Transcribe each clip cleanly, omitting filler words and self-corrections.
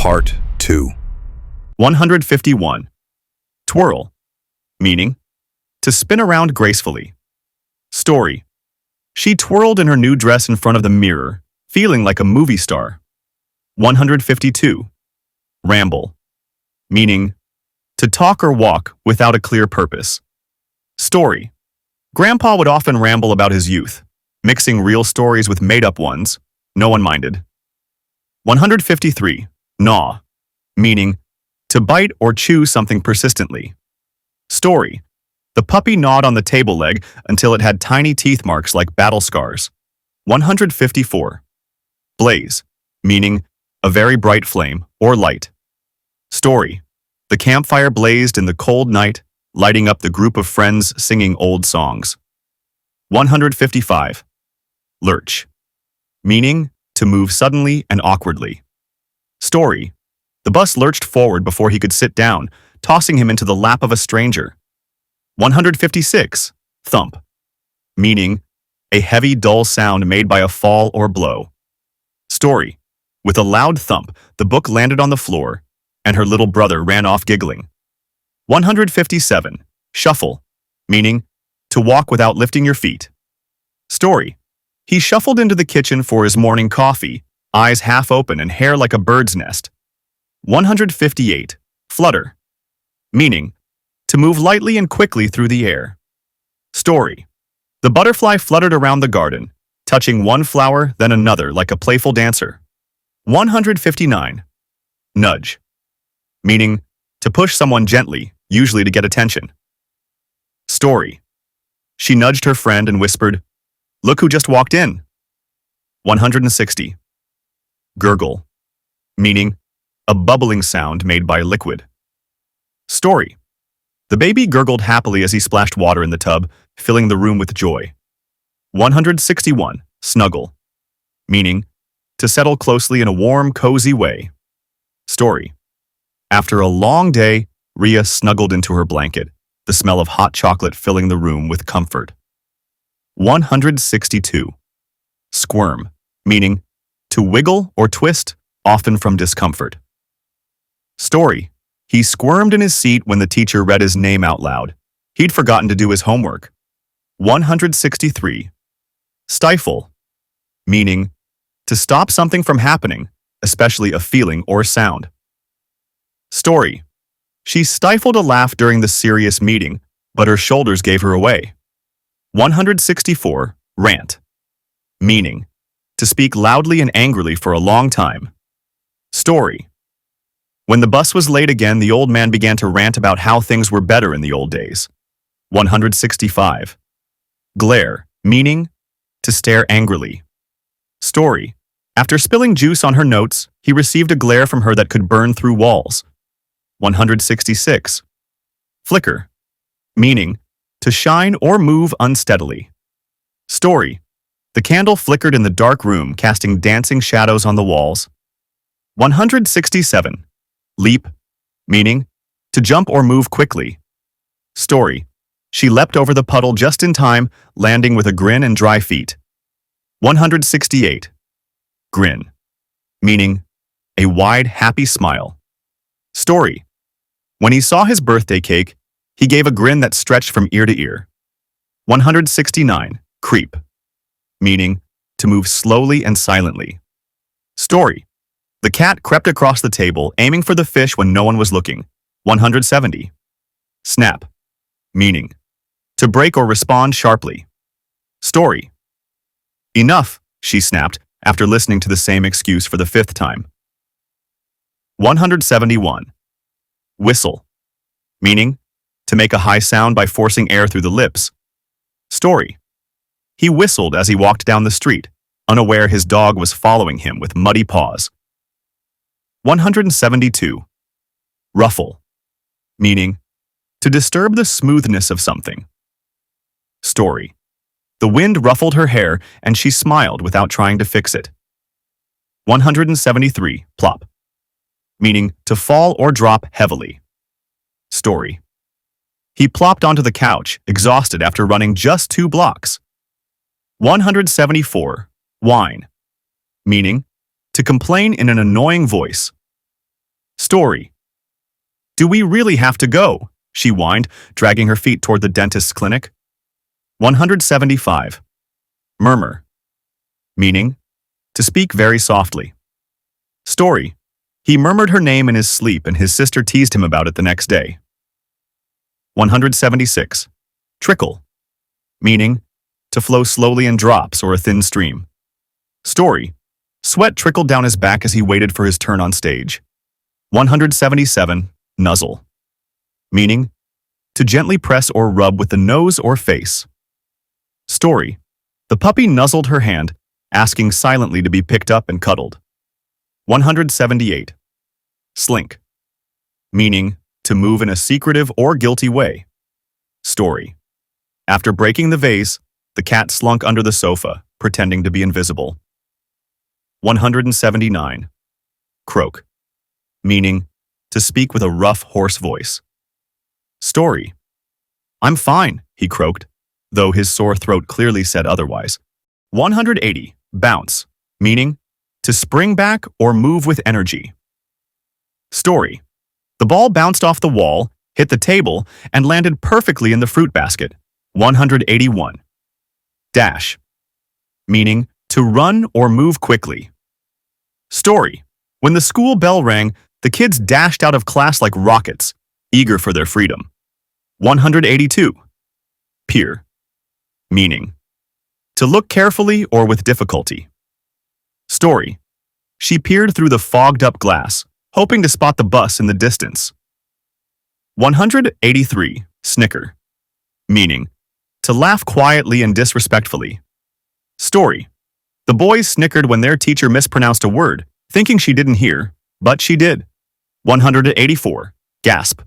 Part 2. 151. Twirl, meaning to spin around gracefully. Story. She twirled in her new dress in front of the mirror, feeling like a movie star. 152. Ramble, meaning to talk or walk without a clear purpose. Story. Grandpa would often ramble about his youth, mixing real stories with made-up ones. No one minded. 153. Gnaw, meaning to bite or chew something persistently. Story. The puppy gnawed on the table leg until it had tiny teeth marks like battle scars. 154. Blaze, meaning a very bright flame or light. Story. The campfire blazed in the cold night, lighting up the group of friends singing old songs. 155. Lurch, meaning to move suddenly and awkwardly. Story. The bus lurched forward before he could sit down, tossing him into the lap of a stranger. 156. Thump, meaning a heavy, dull sound made by a fall or blow. Story. With a loud thump, the book landed on the floor, and her little brother ran off giggling. 157. Shuffle, meaning to walk without lifting your feet. Story. He shuffled into the kitchen for his morning coffee, eyes half open and hair like a bird's nest. 158. Flutter, meaning to move lightly and quickly through the air. Story. The butterfly fluttered around the garden, touching one flower then another like a playful dancer. 159. Nudge, meaning to push someone gently, usually to get attention. Story. She nudged her friend and whispered, "Look who just walked in." 160. Gurgle, meaning a bubbling sound made by liquid. Story. The baby gurgled happily as he splashed water in the tub, filling the room with joy. 161. Snuggle, meaning to settle closely in a warm, cozy way. Story. After a long day, Rhea snuggled into her blanket, the smell of hot chocolate filling the room with comfort. 162. Squirm, meaning to wiggle or twist, often from discomfort. Story. He squirmed in his seat when the teacher read his name out loud. He'd forgotten to do his homework. 163. Stifle, meaning to stop something from happening, especially a feeling or sound. Story. She stifled a laugh during the serious meeting, but her shoulders gave her away. 164. Rant, meaning to speak loudly and angrily for a long time. Story. When the bus was late again, the old man began to rant about how things were better in the old days. 165. Glare, meaning to stare angrily. Story. After spilling juice on her notes, he received a glare from her that could burn through walls. 166. Flicker, meaning to shine or move unsteadily. Story. The candle flickered in the dark room, casting dancing shadows on the walls. 167. Leap, meaning to jump or move quickly. Story. She leapt over the puddle just in time, landing with a grin and dry feet. 168. Grin, meaning a wide, happy smile. Story. When he saw his birthday cake, he gave a grin that stretched from ear to ear. 169. Creep, meaning to move slowly and silently. Story. The cat crept across the table, aiming for the fish when no one was looking. 170. Snap, meaning to break or respond sharply. Story. Enough, she snapped after listening to the same excuse for the 5th time. 171. Whistle, meaning to make a high sound by forcing air through the lips. Story. He whistled as he walked down the street, unaware his dog was following him with muddy paws. 172. Ruffle, meaning to disturb the smoothness of something. Story. The wind ruffled her hair and she smiled without trying to fix it. 173. Plop, meaning to fall or drop heavily. Story. He plopped onto the couch, exhausted after running just 2 blocks. 174. Whine, meaning to complain in an annoying voice. Story. Do we really have to go? She whined, dragging her feet toward the dentist's clinic. 175. Murmur. Meaning, to speak very softly. Story. He murmured her name in his sleep and his sister teased him about it the next day. 176. Trickle. Meaning, to flow slowly in drops or a thin stream. Story. Sweat trickled down his back as he waited for his turn on stage. 177. Nuzzle. Meaning, to gently press or rub with the nose or face. Story. The puppy nuzzled her hand, asking silently to be picked up and cuddled. 178. Slink. Meaning, to move in a secretive or guilty way. Story. After breaking the vase, the cat slunk under the sofa, pretending to be invisible. 179. Croak. Meaning, to speak with a rough, hoarse voice. Story. I'm fine, he croaked, though his sore throat clearly said otherwise. 180. Bounce. Meaning, to spring back or move with energy. Story. The ball bounced off the wall, hit the table, and landed perfectly in the fruit basket. 181. Dash. Meaning, to run or move quickly. Story. When the school bell rang, the kids dashed out of class like rockets, eager for their freedom. 182. Peer. Meaning, to look carefully or with difficulty. Story. She peered through the fogged-up glass, hoping to spot the bus in the distance. 183. Snicker. Meaning, to laugh quietly and disrespectfully. Story. The boys snickered when their teacher mispronounced a word, thinking she didn't hear, but she did. 184. Gasp.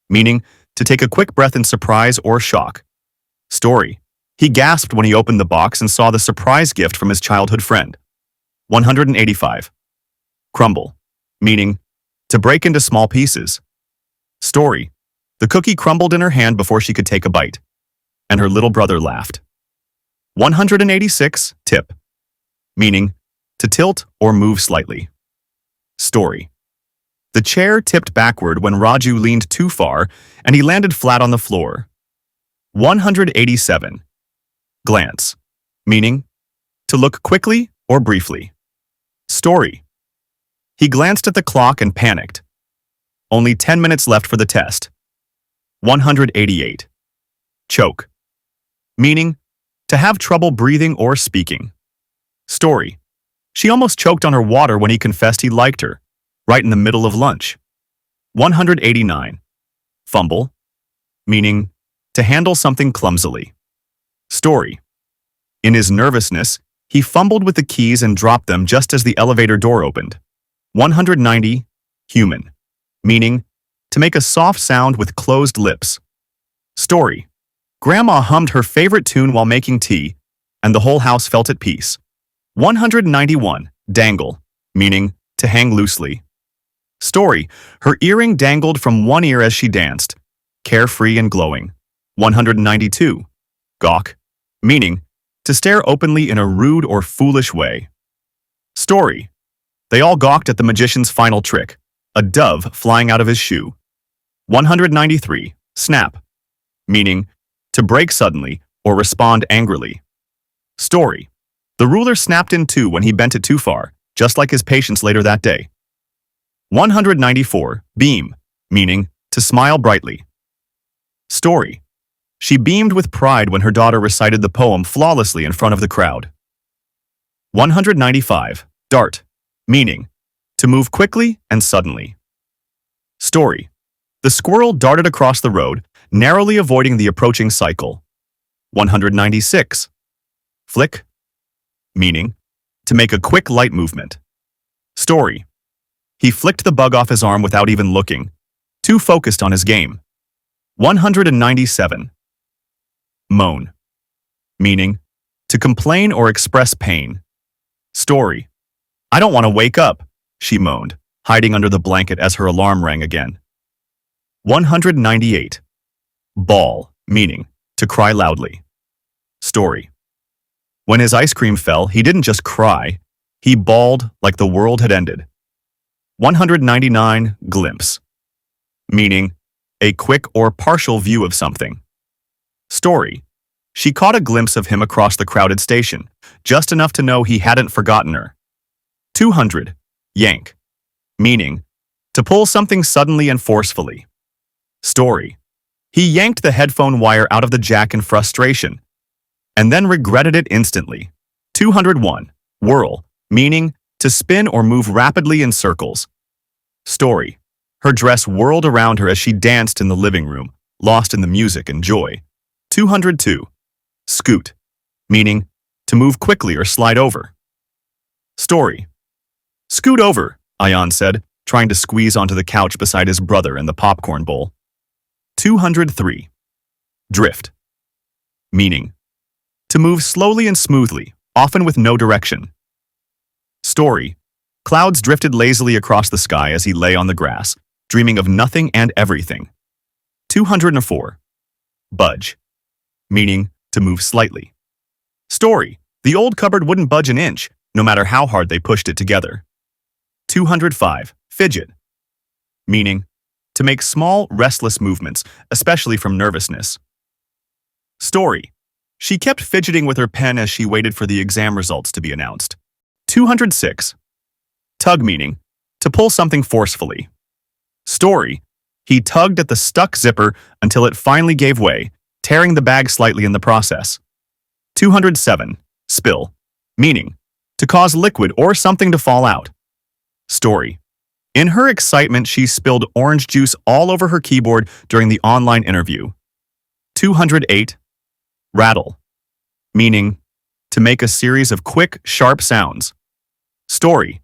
Meaning, to take a quick breath in surprise or shock. Story. He gasped when he opened the box and saw the surprise gift from his childhood friend. 185. Crumble. Meaning, to break into small pieces. Story. The cookie crumbled in her hand before she could take a bite, and her little brother laughed. 186. Tip. Meaning, to tilt or move slightly. Story. The chair tipped backward when Raju leaned too far, and he landed flat on the floor. 187. Glance. Meaning, to look quickly or briefly. Story. He glanced at the clock and panicked. Only 10 minutes left for the test. 188. Choke. Meaning, to have trouble breathing or speaking. Story. She almost choked on her water when he confessed he liked her, right in the middle of lunch. 189. Fumble. Meaning, to handle something clumsily. Story. In his nervousness, he fumbled with the keys and dropped them just as the elevator door opened. 190. Human. Meaning, to make a soft sound with closed lips. Story. Grandma hummed her favorite tune while making tea, and the whole house felt at peace. 191. Dangle. Meaning, to hang loosely. Story. Her earring dangled from one ear as she danced, carefree and glowing. 192. Gawk. Meaning, to stare openly in a rude or foolish way. Story. They all gawked at the magician's final trick, a dove flying out of his shoe. 193. Snap. Meaning, to break suddenly or respond angrily. Story. The ruler snapped in two when he bent it too far, just like his patients later that day. 194. Beam. Meaning, to smile brightly. Story. She beamed with pride when her daughter recited the poem flawlessly in front of the crowd. 195. Dart. Meaning, to move quickly and suddenly. Story. The squirrel darted across the road, narrowly avoiding the approaching cycle. 196. Flick. Meaning, to make a quick light movement. Story. He flicked the bug off his arm without even looking, too focused on his game. 197. Moan. Meaning, to complain or express pain. Story. I don't want to wake up, she moaned, hiding under the blanket as her alarm rang again. 198. Bawl. Meaning, to cry loudly. Story. When his ice cream fell, he didn't just cry, he bawled like the world had ended. 199. Glimpse, meaning a quick or partial view of something. Story. She caught a glimpse of him across the crowded station, just enough to know he hadn't forgotten her. 200. Yank, meaning to pull something suddenly and forcefully. Story. He yanked the headphone wire out of the jack in frustration, and then regretted it instantly. 201. Whirl, meaning to spin or move rapidly in circles. Story. Her dress whirled around her as she danced in the living room, lost in the music and joy. 202. Scoot, meaning to move quickly or slide over. Story. Scoot over, Ayan said, trying to squeeze onto the couch beside his brother and the popcorn bowl. 203. Drift, meaning to move slowly and smoothly, often with no direction. Story. Clouds drifted lazily across the sky as he lay on the grass, dreaming of nothing and everything. 204. Budge, meaning to move slightly. Story. The old cupboard wouldn't budge an inch, no matter how hard they pushed it together. 205. Fidget, meaning to make small, restless movements, especially from nervousness. Story. She kept fidgeting with her pen as she waited for the exam results to be announced. 206. Tug, meaning to pull something forcefully. Story. He tugged at the stuck zipper until it finally gave way, tearing the bag slightly in the process. 207. Spill, meaning to cause liquid or something to fall out. Story. In her excitement, she spilled orange juice all over her keyboard during the online interview. 208. Rattle, meaning to make a series of quick, sharp sounds. Story.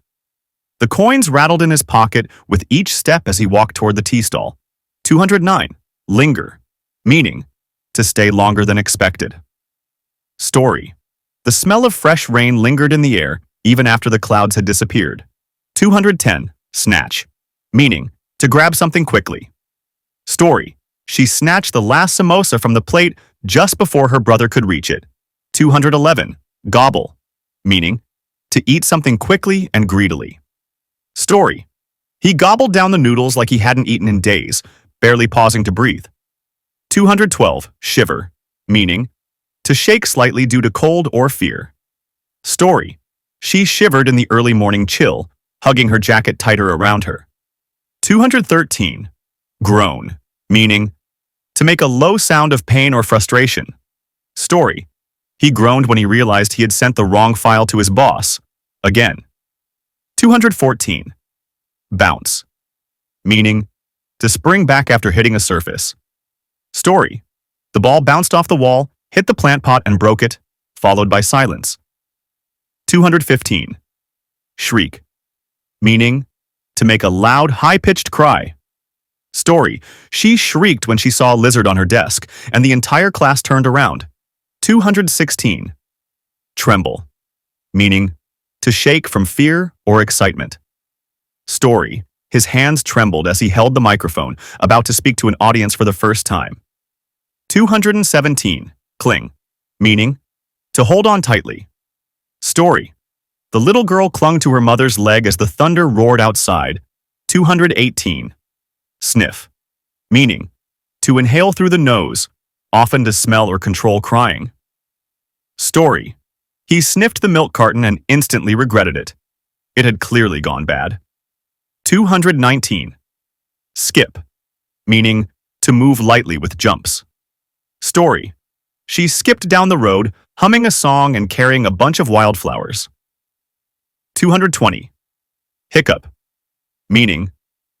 The coins rattled in his pocket with each step as he walked toward the tea stall. 209. Linger, meaning to stay longer than expected. Story. The smell of fresh rain lingered in the air even after the clouds had disappeared. 210. Snatch, meaning to grab something quickly. Story. She snatched the last samosa from the plate just before her brother could reach it. 211. Gobble, meaning to eat something quickly and greedily. Story. He gobbled down the noodles like he hadn't eaten in days, barely pausing to breathe. 212. Shiver, meaning to shake slightly due to cold or fear. Story. She shivered in the early morning chill, hugging her jacket tighter around her. 213. Groan, meaning to make a low sound of pain or frustration. Story. He groaned when he realized he had sent the wrong file to his boss. Again. 214. Bounce, meaning to spring back after hitting a surface. Story. The ball bounced off the wall, hit the plant pot and broke it, followed by silence. 215. Shriek, meaning to make a loud, high-pitched cry. Story. She shrieked when she saw a lizard on her desk, and the entire class turned around. 216. Tremble, meaning to shake from fear or excitement. Story. His hands trembled as he held the microphone, about to speak to an audience for the first time. 217. Cling, meaning to hold on tightly. Story. The little girl clung to her mother's leg as the thunder roared outside. 218. Sniff, meaning to inhale through the nose, often to smell or control crying. Story. He sniffed the milk carton and instantly regretted it. It had clearly gone bad. 219. Skip, meaning to move lightly with jumps. Story. She skipped down the road, humming a song and carrying a bunch of wildflowers. 220. Hiccup, meaning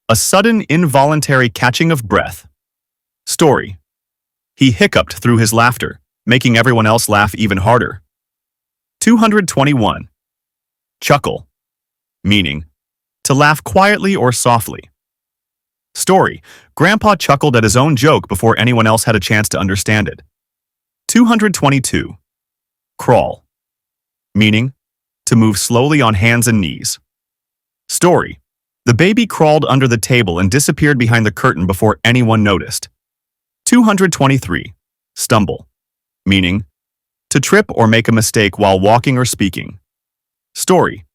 a sudden involuntary catching of breath. Story. He hiccuped through his laughter, making everyone else laugh even harder. 221. Chuckle, meaning to laugh quietly or softly. Story. Grandpa chuckled at his own joke before anyone else had a chance to understand it. 222. Crawl, meaning to move slowly on hands and knees. Story. The baby crawled under the table and disappeared behind the curtain before anyone noticed. 223. Stumble, meaning to trip or make a mistake while walking or speaking. Story.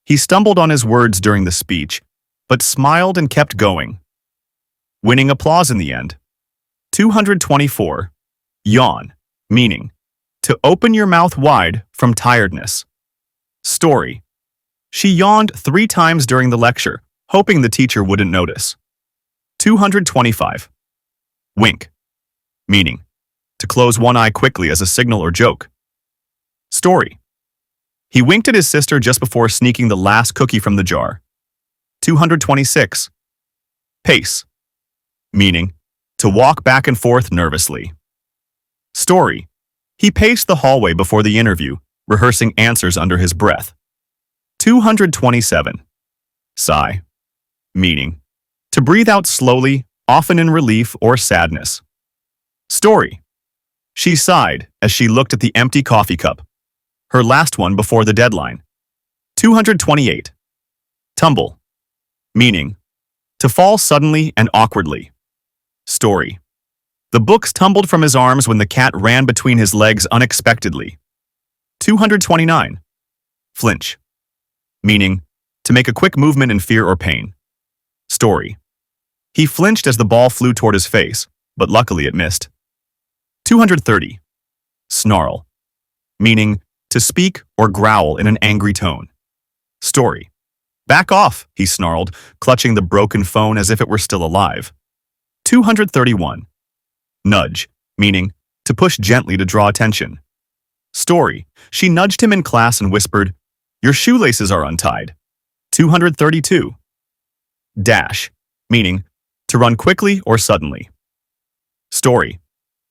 He stumbled on his words during the speech, but smiled and kept going, winning applause in the end. 224. Yawn, meaning to open your mouth wide from tiredness. Story. She yawned 3 times during the lecture, hoping the teacher wouldn't notice. 225. Wink, meaning to close one eye quickly as a signal or joke. Story. He winked at his sister just before sneaking the last cookie from the jar. 226. Pace, meaning to walk back and forth nervously. Story. He paced the hallway before the interview, rehearsing answers under his breath. 227. Sigh, meaning to breathe out slowly, often in relief or sadness. Story. She sighed as she looked at the empty coffee cup, her last one before the deadline. 228. Tumble, meaning to fall suddenly and awkwardly. Story. The books tumbled from his arms when the cat ran between his legs unexpectedly. 229. Flinch, meaning to make a quick movement in fear or pain. Story. He flinched as the ball flew toward his face, but luckily it missed. 230. Snarl, meaning to speak or growl in an angry tone. Story. Back off, he snarled, clutching the broken phone as if it were still alive. 231. Nudge, meaning to push gently to draw attention. Story. She nudged him in class and whispered, "Your shoelaces are untied." 232. Dash, meaning to run quickly or suddenly. Story.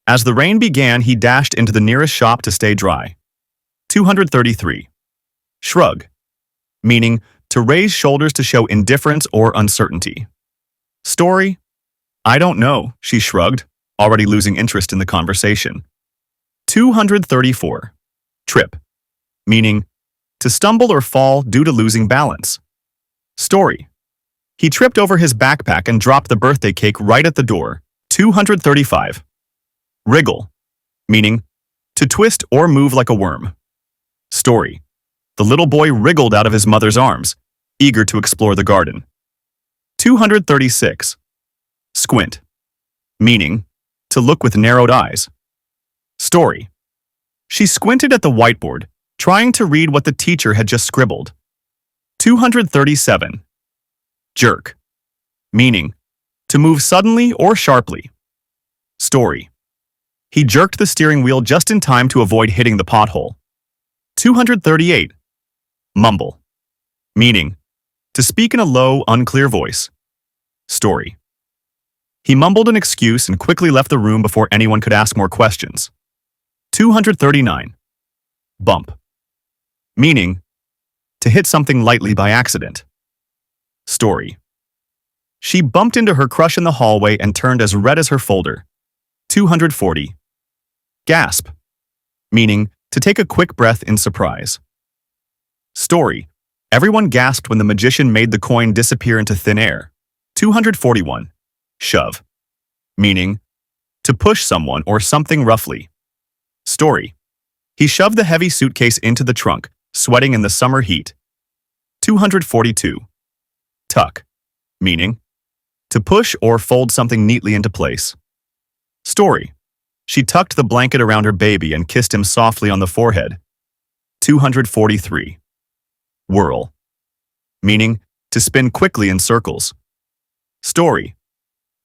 As the rain began, he dashed into the nearest shop to stay dry. 233. Shrug, meaning to raise shoulders to show indifference or uncertainty. Story. I don't know, she shrugged, already losing interest in the conversation. 234. Trip, meaning to stumble or fall due to losing balance. Story. He tripped over his backpack and dropped the birthday cake right at the door. 235. Wriggle, meaning to twist or move like a worm. Story. The little boy wriggled out of his mother's arms, eager to explore the garden. 236. Squint, meaning to look with narrowed eyes. Story. She squinted at the whiteboard, trying to read what the teacher had just scribbled. 237. Jerk, meaning to move suddenly or sharply. Story. He jerked the steering wheel just in time to avoid hitting the pothole. 238. Mumble, meaning to speak in a low, unclear voice. Story. He mumbled an excuse and quickly left the room before anyone could ask more questions. 239. Bump, meaning to hit something lightly by accident. Story. She bumped into her crush in the hallway and turned as red as her folder. 240. Gasp, meaning to take a quick breath in surprise. Story. Everyone gasped when the magician made the coin disappear into thin air. 241. Shove, meaning to push someone or something roughly. Story. He shoved the heavy suitcase into the trunk, sweating in the summer heat. 242. Tuck, meaning to push or fold something neatly into place. Story. She tucked the blanket around her baby and kissed him softly on the forehead. 243. Whirl, meaning to spin quickly in circles. Story.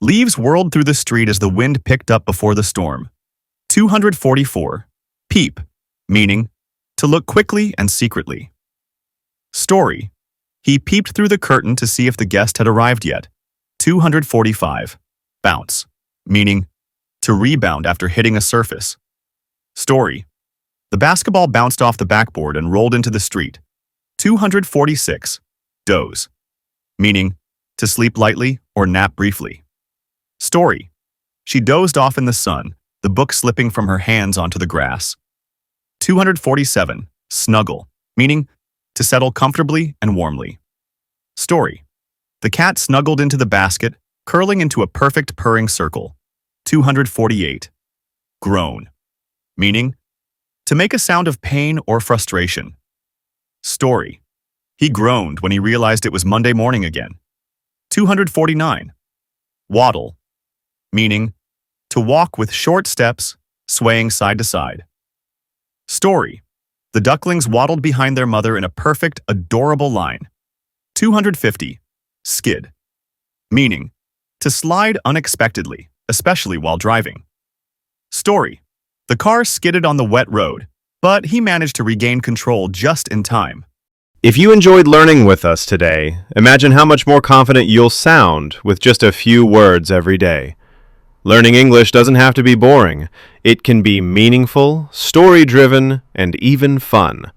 Leaves whirled through the street as the wind picked up before the storm. 244. Peep, meaning to look quickly and secretly. Story. He peeped through the curtain to see if the guest had arrived yet. 245. Bounce, meaning to rebound after hitting a surface. Story. The basketball bounced off the backboard and rolled into the street. 246. Doze, meaning to sleep lightly or nap briefly. Story. She dozed off in the sun, the book slipping from her hands onto the grass. 247. Snuggle, meaning to settle comfortably and warmly. Story. The cat snuggled into the basket, curling into a perfect purring circle. 248. Groan, meaning to make a sound of pain or frustration. Story. He groaned when he realized it was Monday morning again. 249. Waddle, meaning to walk with short steps, swaying side to side. Story. The ducklings waddled behind their mother in a perfect, adorable line. 250. Skid, meaning to slide unexpectedly, especially while driving. Story. The car skidded on the wet road, but he managed to regain control just in time. If you enjoyed learning with us today, imagine how much more confident you'll sound with just a few words every day. Learning English doesn't have to be boring. It can be meaningful, story-driven, and even fun.